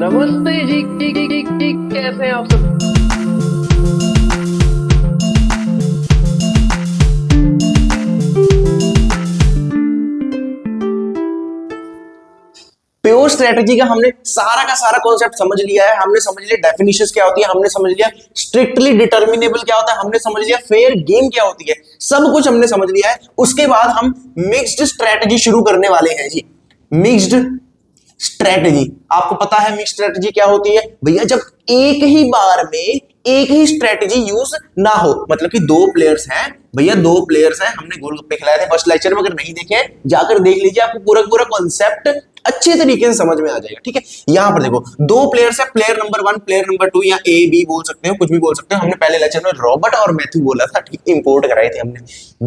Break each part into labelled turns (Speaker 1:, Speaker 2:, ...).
Speaker 1: नमस्ते जी। कैसे हैं आप सब।
Speaker 2: प्योर स्ट्रेटजी का हमने सारा का सारा कॉन्सेप्ट समझ लिया है। हमने समझ लिया डेफिनेशंस क्या होती है, हमने समझ लिया स्ट्रिक्टली डिटर्मिनेबल क्या होता है, हमने समझ लिया फेयर गेम क्या होती है, सब कुछ हमने समझ लिया है। उसके बाद हम मिक्स्ड स्ट्रेटजी शुरू करने वाले हैं जी। मिक्स्ड स्ट्रेटजी, आपको पता है मिक्स्ड स्ट्रेटजी क्या होती है भैया? जब एक ही बार में एक ही स्ट्रेटजी यूज ना हो, मतलब कि दो प्लेयर्स हैं भैया, दो प्लेयर्स हैं, हमने गोलगप्पे खिलाए थे फर्स्ट लेक्चर में, अगर नहीं देखे जाकर देख लीजिए, आपको पूरा पूरा कॉन्सेप्ट अच्छे तरीके से समझ में आ जाएगा। ठीक है, यहां पर देखो दो प्लेयर्स है, प्लेयर नंबर 1 प्लेयर नंबर 2, या ए बी बोल सकते हो, कुछ भी बोल सकते हो। हमने पहले लेक्चर में रॉबर्ट और मैथ्यू बोला था, ठीक, इंपोर्ट कराए थे हमने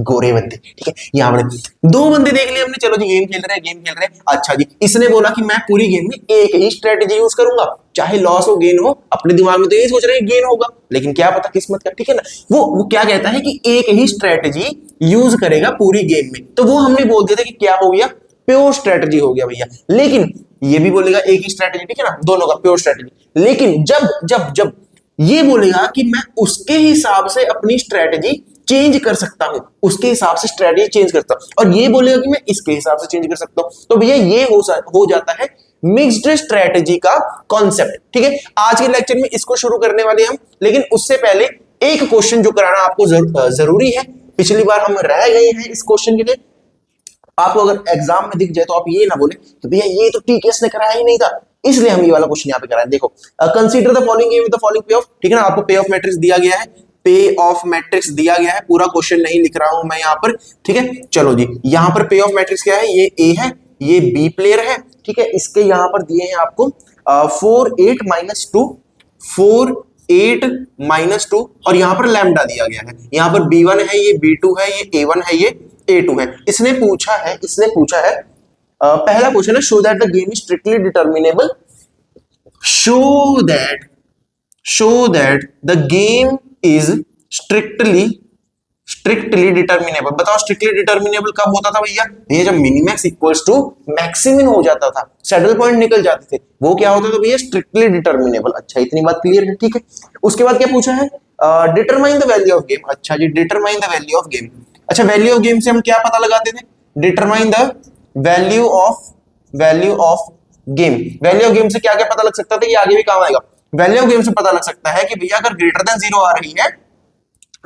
Speaker 2: गोरे बंदे। ठीक है, यहां पर दो बंदे देख लिए हमने, चलो जी गेम खेल रहे हैं। अच्छा जी, इसने बोला कि मैं पूरी गेम में एक ही स्ट्रेटेजी यूज करूंगा, चाहे लॉस हो गेन हो। अपने दिमाग में तो यही सोच रहे हैं गेन होगा, लेकिन क्या पता किस्मत का। ठीक है ना, वो क्या कहता है कि एक ही स्ट्रेटेजी यूज करेगा पूरी गेम में, तो वो हमने बोल दिया था कि क्या हो गया, प्योर स्ट्रेटजी हो गया भैया। लेकिन ये भी बोलेगा एक ही स्ट्रेटजी, ठीक है ना, दोनों का प्योर स्ट्रेटजी। लेकिन जब जब जब ये बोलेगा कि मैं उसके हिसाब से अपनी स्ट्रेटजी चेंज कर सकता हूं, उसके हिसाब से स्ट्रेटजी चेंज करता हूं, और ये बोलेगा कि मैं इसके हिसाब से चेंज कर सकता हूं, तो भैया ये हो जाता है मिक्स्ड स्ट्रेटजी का कॉन्सेप्ट। ठीक है, आज के लेक्चर में इसको शुरू करने वाले हम, लेकिन उससे पहले एक क्वेश्चन जो कराना आपको जरूरी है। पिछली बार हम रह गए हैं इस क्वेश्चन के लिए। आपको अगर एग्जाम में दिख जाए तो आप ये ना बोले कि भैया ये तो टीकेएस ने कराया ही नहीं था, इसलिए हम ये वाला क्वेश्चन यहाँ पे कराए। देखो, consider the following given the following पे ऑफ, ठीक है ना, आपको पे ऑफ मैट्रिक्स दिया गया है, पे ऑफ मैट्रिक्स दिया गया है, पूरा क्वेश्चन नहीं लिख रहा हूं मैं यहाँ पर। ठीक है, चलो जी, यहाँ पर पे ऑफ मैट्रिक्स क्या है, ये ए है, ये बी प्लेयर है। ठीक है, इसके यहाँ पर दिए हैं आपको 4 8 -2, 4 8 -2, और यहाँ पर लैम्डा दिया गया है। यहाँ पर B1 है, ये B2 है, ये A1 है, ये A2 है। इसने पूछा है पहला क्वेश्चन है, show that the game is strictly determinable, show that the game is strictly determinable. बताओ स्ट्रिक्टली डिटर्मिनेबल कब होता था भैया? ये जब मिनिमैक्स इक्वल्स टू मैक्सिमम हो जाता था, सैडल पॉइंट निकल जाते थे, वो क्या होता था भैया? Strictly determinable. अच्छा, इतनी बात क्लियर है। ठीक है, उसके बाद क्या पूछा है? Determine the value of game. अच्छा जी, determine the value of game. अच्छा, वैल्यू ऑफ गेम से हम क्या पता लगाते थे? Determine the value of game. Value of game से क्या क्या पता लग सकता था, ये आगे भी काम आएगा। वैल्यू ऑफ गेम से पता लग सकता है कि भैया अगर ग्रेटर देन 0 आ रही है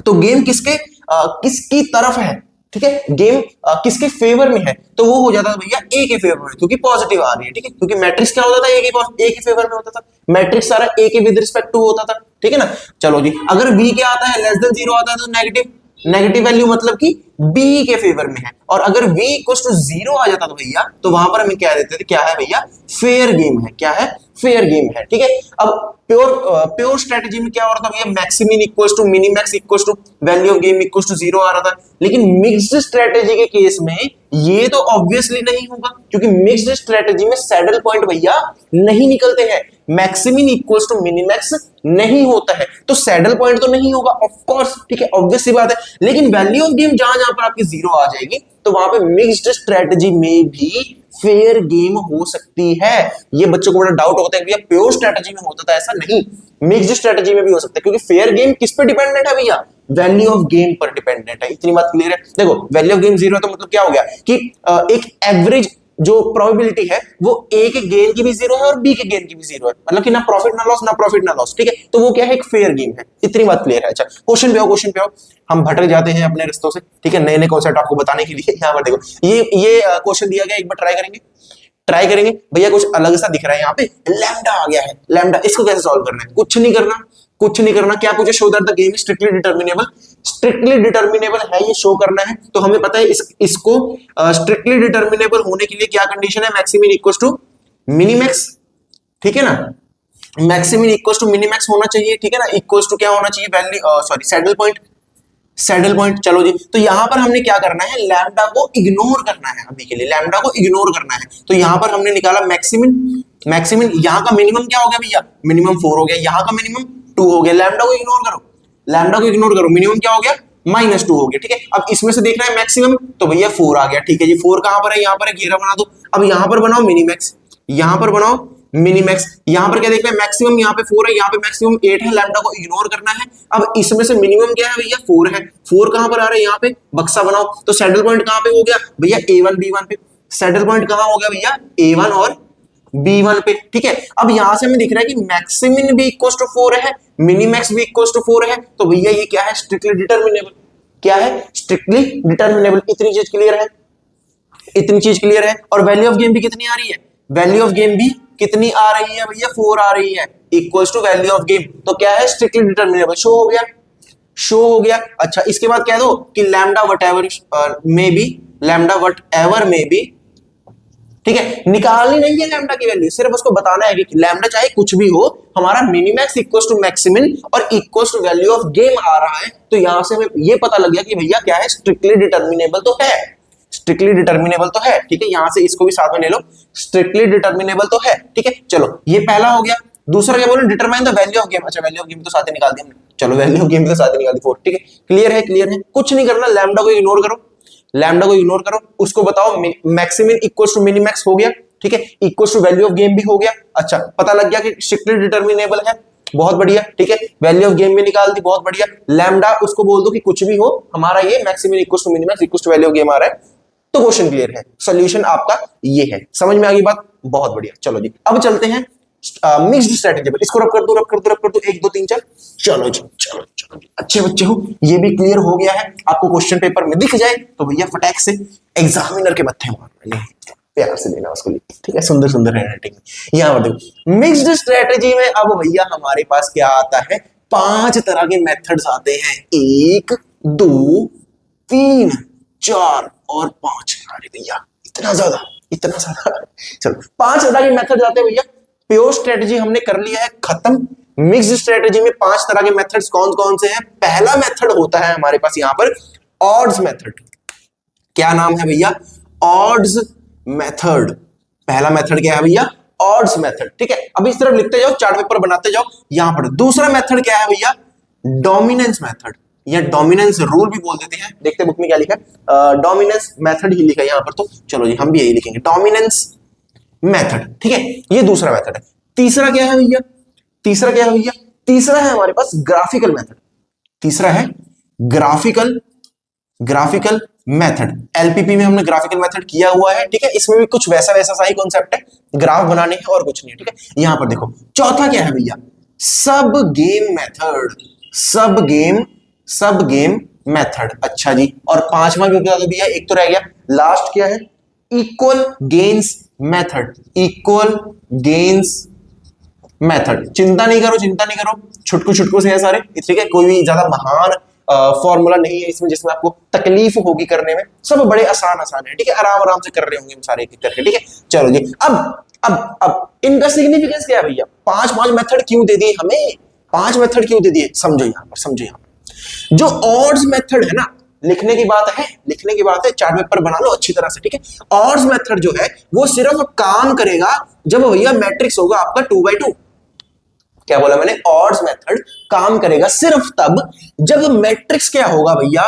Speaker 2: तो गेम किसकी तरफ है। ठीक है, गेम किसके फेवर में है, तो वो हो जाता था भैया ए के फेवर में, क्योंकि पॉजिटिव आ रही है। ठीक है, क्योंकि मैट्रिक्स क्या होता था, ए के फेवर में होता था, मैट्रिक्स सारा ए के विद रिस्पेक्ट टू होता था। ठीक है ना, चलो जी, अगर बी क्या आता है, लेस देन 0 आता है, तो नेगेटिव वैल्यू, मतलब कि बी के फेवर में है। और अगर v इक्वल्स टू 0 आ जाता तो भैया, तो वहां पर हम क्या देते थे, क्या है भैया? फेयर गेम है। क्या है? फेयर गेम है। ठीक है, अब प्योर स्ट्रेटजी में क्या हो रहा था भैया? Maximin equals to minimax equals to value of game equals to 0 आ रहा था। लेकिन मिक्स्ड स्ट्रेटजी के केस में ये तो ऑब्वियसली नहीं होगा, क्योंकि मिक्स्ड स्ट्रेटजी में सैडल पॉइंट भैया नहीं निकलते हैं, मैक्सिमिन इक्वल्स टू मिनिमैक्स नहीं होता है, तो सैडल पॉइंट तो नहीं होगा ऑफ कोर्स। ठीक है, ऑब्वियस सी बात है। लेकिन वैल्यू ऑफ गेम जहां पर आपकी 0 आ जाएगी, तो वहां पे मिक्स्ड स्ट्रेटजी में भी फेयर गेम हो सकती है। ये बच्चों को बड़ा डाउट होता है कि भैया प्योर स्ट्रेटजी में होता था, ऐसा नहीं, मिक्स्ड स्ट्रेटजी में भी हो सकता है, क्योंकि फेयर गेम किस पे डिपेंडेंट है भैया? वैल्यू ऑफ गेम पर डिपेंडेंट है। इतनी बात क्लियर है? देखो, वैल्यू ऑफ गेम 0 है तो मतलब क्या हो गया कि एक एवरेज जो प्रोबेबिलिटी है वो ए के गेन की भी 0 है और बी के गेन की भी 0 है, मतलब कि ना प्रॉफिट ना लॉस, ना प्रॉफिट ना लॉस। ठीक है, तो वो क्या है? एक फेयर गेम है। इतनी बात क्लियर है? अच्छा, क्वेश्चन पे आओ, हम भटक जाते हैं अपने रिश्तों से। ठीक है, नए नए कॉन्सेप्ट आपको बताने के लिए यहाँ पर देखो, ये क्वेश्चन दिया गया, एक बार ट्राई करेंगे भैया। कुछ अलग सा दिख रहा है यहाँ पे, लैम्डा आ गया है, लैम्डा, इसको कैसे सॉल्व करना है? कुछ नहीं करना। क्या पूछे? Show that the game is strictly determinable. Strictly determinable है, ये शो करना है, तो हमें पता है इसको स्ट्रिक्टली डिटर्मिनेबल होने के लिए क्या कंडीशन है? Maximin equals to minimax. ठीक है ना, मैक्सिमिन इक्वल्स टू मिनिमैक्स होना चाहिए। ठीक है ना, इक्वल्स टू क्या होना चाहिए? Value saddle point. चलो जी, तो यहां पर हमने क्या करना है? लैम्डा को इग्नोर करना है, अभी के लिए लैम्डा को इग्नोर करना है। तो यहां पर हमने निकाला मैक्सिमिन, यहां का मिनिमम क्या हो गया भैया? मिनिमम 4 हो गया, यहां का मिनिमम 2 हो गया। लैम्डा को इग्नोर करो, मिनिमम क्या हो गया? -2 हो गया। ठीक है, अब इसमें से देखना है मैक्सिमम, तो भैया 4 आ गया। ठीक है जी, 4 कहां पर है? यहाँ पर है, घेरा बना दो। अब यहां पर बनाओ मिनिमैक्स, यहां पर बनाओ मिनिमैक्स। यहां पर क्या देख रहे हैं, मैक्सिमम यहाँ पे 4 है, यहाँ पे मैक्सिमम 8 है, लैम्डा को इग्नोर करना है। अब इसमें से मिनिमम क्या है भैया, 4 है। 4 कहां पर आ रहा है, यहाँ पे बक्सा बनाओ। तो सैडल पॉइंट कहां पे हो गया भैया, A1 B1 पे। सैडल पॉइंट कहां हो गया भैया, A1 और B1 पे, ठीक है। अब यहां से हमें दिख रहा है कि मैक्सिमिन भी इक्वल टू 4 है, मिनिमैक्स भी इक्वल टू 4 है। तो भैया ये क्या है, स्ट्रिक्टली डिटर्मिनेबल। क्या है, स्ट्रिक्टली डिटर्मिनेबल। इतनी चीज क्लियर है, इतनी चीज क्लियर है। और वैल्यू ऑफ गेम भी कितनी आ रही है, वैल्यू ऑफ गेम भी कितनी आ रही है भैया, 4 आ रही है, equals to value of game. तो क्या है, स्ट्रिक्टली डिटर्मिनेबल। शो हो गया, शो हो गया। अच्छा, इसके बाद कह दो कि lambda what ever may be, lambda what ever may be, ठीक है। निकालनी नहीं है लैम्डा की वैल्यू, सिर्फ उसको बताना है कि लैम्डा चाहे कुछ भी हो, हमारा मिनिमैक्स इक्वल्स टू मैक्सिमिन और equals to value of game आ रहा है। तो यहां से हमें ये पता लग गया कि भैया क्या है, स्ट्रिक्टली डिटर्मिनेबल तो है, स्ट्रिक्टली डिटर्मिनेबल तो है, ठीक है। यहां से इसको भी साथ में ले लो, स्ट्रिक्टली डिटर्मिनेबल तो है, ठीक है। चलो ये पहला हो गया। दूसरा क्या बोलो, determine the value of game. अच्छा, वैल्यू ऑफ गेम तो साथ ही निकाल दी हमने, चलो वैल्यू ऑफ गेम तो साथ ही निकाल दी 4, ठीक है। क्लियर है, क्लियर है, कुछ नहीं करना, लैम्डा को इग्नोर करो, लैम्डा को इग्नोर करो। उसको बताओ मैक्सिमिन इक्वल्स टू मिनिमैक्स हो गया, ठीक है। Equals to value of game भी हो गया। अच्छा, पता लग गया कि स्ट्रिक्टली डिटर्मिनेबल है, बहुत बढ़िया, ठीक है। वैल्यू ऑफ गेम में निकाल दी, बहुत बढ़िया। लैम्डा उसको बोल दो कि कुछ भी हो, हमारा ये maximin equals to minimax equals to value of game आ रहा है। तो क्वेश्चन क्लियर है, सॉल्यूशन आपका ये है। समझ में आ गई बात, बहुत बढ़िया। चलो जी, अब चलते हैं मिक्स्ड स्ट्रेटजी पर। इसको रब कर दो, रब कर दो, रब कर दो, 1 2 3 4। चलो जी, चलो चलो जी, अच्छे बच्चे हो, ये भी क्लियर हो गया है। आपको क्वेश्चन पेपर में दिख जाए तो भैया फटाक से एग्जामिनर के मत्थे मारना, प्यार से लेना उसको, ठीक है। सुंदर सुंदर हैंडराइटिंग। यहां पर देखो, मिक्स्ड स्ट्रेटजी में अब भैया हमारे पास क्या आता है, 5 तरह के मेथड्स आते हैं, 1 2 3 4 और 5। अरे भैया इतना ज्यादा, इतना ज्यादा। चलो 5 तरह के मेथड्स आते हैं भैया। प्योर स्ट्रेटजी हमने कर लिया है खत्म। मिक्स्ड स्ट्रेटजी में 5 तरह के मेथड्स कौन कौन से हैं। पहला मेथड होता है हमारे पास यहां पर ऑड्स मेथड। क्या नाम है भैया, ऑड्स मेथड। पहला मेथड क्या है भैया, ऑड्स मेथड, ठीक है। अब इस तरफ लिखते जाओ, चार्ट पेपर बनाते जाओ। यहां पर दूसरा मेथड क्या है भैया, डोमिनेंस मेथड, या डोमिनेंस रूल भी बोल देते हैं। देखते बुक में क्या लिखा है, डोमिनेंस मेथड ही लिखा है यहां पर। तो चलो जी, हम भी यही लिखेंगे, डोमिनेंस मेथड, ठीक है। ये दूसरा मेथड है। तीसरा क्या है भैया, तीसरा क्या है भैया, तीसरा है हमारे पास ग्राफिकल मेथड। तीसरा है ग्राफिकल, ग्राफिकल मेथड। एलपीपी में हमने ग्राफिकल मेथड किया हुआ है, ठीक है। इसमें भी कुछ वैसा वैसा सा ही कॉन्सेप्ट है, ग्राफ बनाने हैं और कुछ नहीं है, ठीक है। यहां पर देखो, चौथा क्या है भैया, सब गेम मेथड, सब गेम, सब गेम मेथड। अच्छा जी, और पांचवा क्या था भैया, एक तो रह गया, लास्ट क्या है, equal gains method, equal gains method. चिंता नहीं करो, चिंता नहीं करो, छुटकू छुटकू से है सारे, ठीक है। कोई भी ज्यादा महान फॉर्मूला नहीं है इसमें जिसमें आपको तकलीफ होगी करने में, सब बड़े आसान आसान है, ठीक है। आराम आराम से कर रहे होंगे हम सारे एक एक करके, ठीक है। चलो जी, अब इनका सिग्निफिकेंस क्या है भैया, 5 मेथड क्यों दे दिए हमें, 5 मेथड क्यों दे दिए, समझो यहां पर, समझो यहां पर। जो ऑड्स मेथड है ना, लिखने की बात है, लिखने की बात है, चार्ट पेपर बना लो अच्छी तरह से, ठीक है। ऑड्स मेथड जो है वो सिर्फ काम करेगा जब भैया मैट्रिक्स होगा आपका 2/2। क्या बोला मैंने, ऑड्स मेथड काम करेगा सिर्फ तब जब मैट्रिक्स क्या होगा भैया,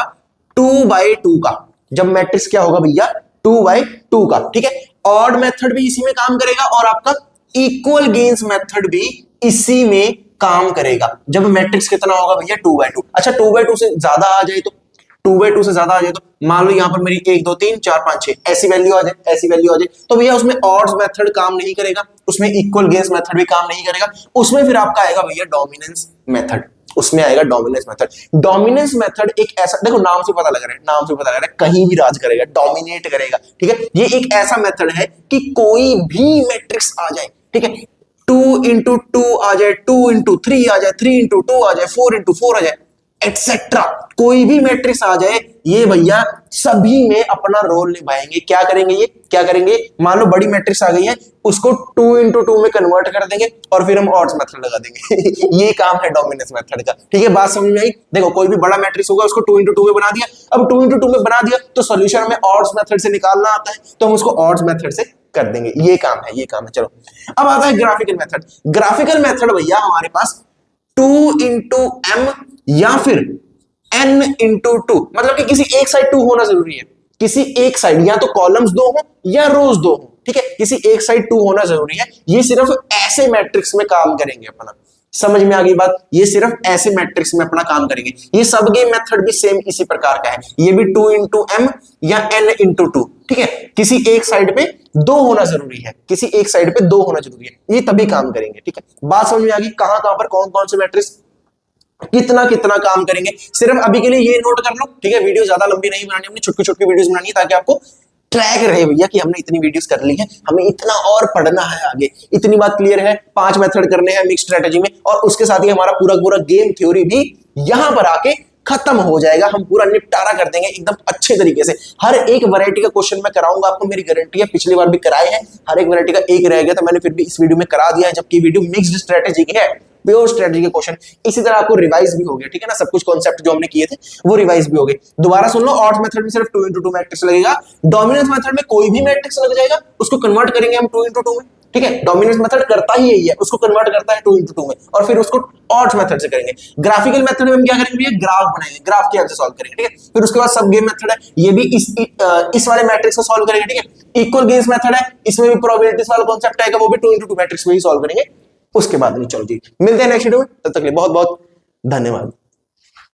Speaker 2: 2/2 का। जब मैट्रिक्स क्या होगा भैया, 2/2 का, ठीक है। ऑड मेथड भी इसी में काम करेगा और आपका इक्वल गेन्स मेथड भी इसी में काम करेगा जब मैट्रिक्स कितना होगा भैया, 2/2। अच्छा, 2/2 से ज्यादा आ जाए तो, 2/2 से ज्यादा आ जाए तो, मान लो यहां पर मेरी 1 2 3 4 5 6 ऐसी वैल्यू आ जाए, ऐसी वैल्यू आ जाए, तो भैया उसमें ऑड्स मेथड काम नहीं करेगा, उसमें इक्वल गेन्स मेथड भी काम नहीं करेगा, उसमें फिर आपका आएगा भैया डोमिनेंस मेथड, उसमें आएगा डोमिनेंस मेथड। डोमिनेंस मेथड एक ऐसा, देखो नाम से पता लग रहा है, नाम से पता लग रहा है, कहीं भी राज करेगा, डोमिनेट करेगा, ठीक है। ये एक ऐसा मेथड है कि कोई भी मैट्रिक्स आ जाए, ठीक है, 2 into 2 आ जाए, 2 into 3 आ जाए, 3 into 2 आ जाए, 4 into 4 आ जाए, एटसेट्रा, कोई भी मैट्रिक्स आ जाए, ये भैया सभी में अपना रोल निभाएंगे। क्या करेंगे ये, क्या करेंगे, मान लो बड़ी मैट्रिक्स आ गई है, उसको 2 into 2 में कन्वर्ट कर देंगे और फिर हम ऑड्स मेथड लगा देंगे। ये काम है डोमिनेंस मेथड का, ठीक है। बात समझ में आई, देखो कोई भी बड़ा मैट्रिक्स होगा उसको 2 into 2 में बना दिया, अब 2 into 2 में बना दिया तो सॉल्यूशन हमें ऑड्स मेथड से निकालना आता है, तो हम उसको ऑड्स मेथड से कर देंगे, ये काम है, ये काम है। चलो अब आता है ग्राफिकल मेथड। ग्राफिकल मेथड भैया हमारे पास 2 into m या फिर n into 2, मतलब कि किसी एक साइड 2 होना जरूरी है, किसी एक साइड, या तो कॉलम्स 2 हो या रोज 2 हो, ठीक है, किसी एक साइड 2 होना जरूरी है। ये सिर्फ ऐसे मैट्रिक्स में काम करेंगे अपना, समझ में आ गई बात, ये सिर्फ ऐसे मैट्रिक्स में अपना काम करेंगे। ये सब गेम मेथड भी सेम इसी प्रकार का है, ये भी 2 इंटू एम या n इंटू 2, ठीक है, किसी एक साइड पे 2 होना जरूरी है, किसी एक साइड पे 2 होना जरूरी है, ये तभी काम करेंगे, ठीक है। बात समझ में आ गई, कहां कहां पर कौन कौन से मैट्रिक्स कितना कितना काम करेंगे, सिर्फ अभी के लिए ये नोट कर लो, ठीक है। वीडियो ज्यादा लंबी नहीं बनानी, हमने छोटी छोटी वीडियोस बनानी है ताकि आपको ट्रैक रहे भैया कि हमने इतनी वीडियोस कर ली है, हमें इतना और पढ़ना है आगे। इतनी बात क्लियर है, 5 मेथड करने हैं मिक्स स्ट्रेटेजी में, और उसके साथ ही हमारा पूरा पूरा गेम थ्योरी भी यहां पर आके खत्म हो जाएगा, हम पूरा निपटारा कर देंगे एकदम अच्छे तरीके से। हर एक वैरायटी का क्वेश्चन मैं कराऊंगा आपको, मेरी गारंटी है, पिछली बार भी कराए हैं, हर एक वैरायटी का एक रह गया था, मैंने फिर भी इस वीडियो में करा दिया है, जबकि वीडियो मिक्स्ड स्ट्रेटेजी की है, प्योर स्ट्रेटजी के क्वेश्चन। इसी तरह आपको रिवाइज भी हो गया, ठीक है ना, सब कुछ कॉन्सेप्ट जो हमने किए थे वो रिवाइज भी हो गए। दोबारा सुन लो, ऑड मेथड में सिर्फ 2 इंटू 2 मैट्रिक्स लगेगा, डोमिनेंस मेथड में कोई भी मैट्रिक्स लग जाएगा, उसको कन्वर्ट करेंगे हम 2 इंटू 2 में, ठीक है। डोमिनेंस मेथड करता ही यही है, उसको कन्वर्ट करता है 2 इंटू 2 में, और फिर उसको ऑड मेथड से करेंगे। ग्राफिकल मेथड में हम क्या करेंगे, ये ग्राफ बनाएंगे, ग्राफ की हेल्प से सॉल्व करेंगे, ठीक है। फिर उसके बाद सब गेम मेथड है, ये भी इस वाले मैट्रिक्स को सॉल्व करेंगे, ठीक है। इक्वल गेम्स मेथड है, इसमें भी प्रोबेबिलिटीज वाला कॉन्सेप्ट आएगा, वो भी 2 इंटू 2 मैट्रिक्स में ही सॉल्व करेंगे। उसके बाद में चलो जी मिलते हैं नेक्स्ट वीडियो में, तब तक के लिए बहुत बहुत धन्यवाद।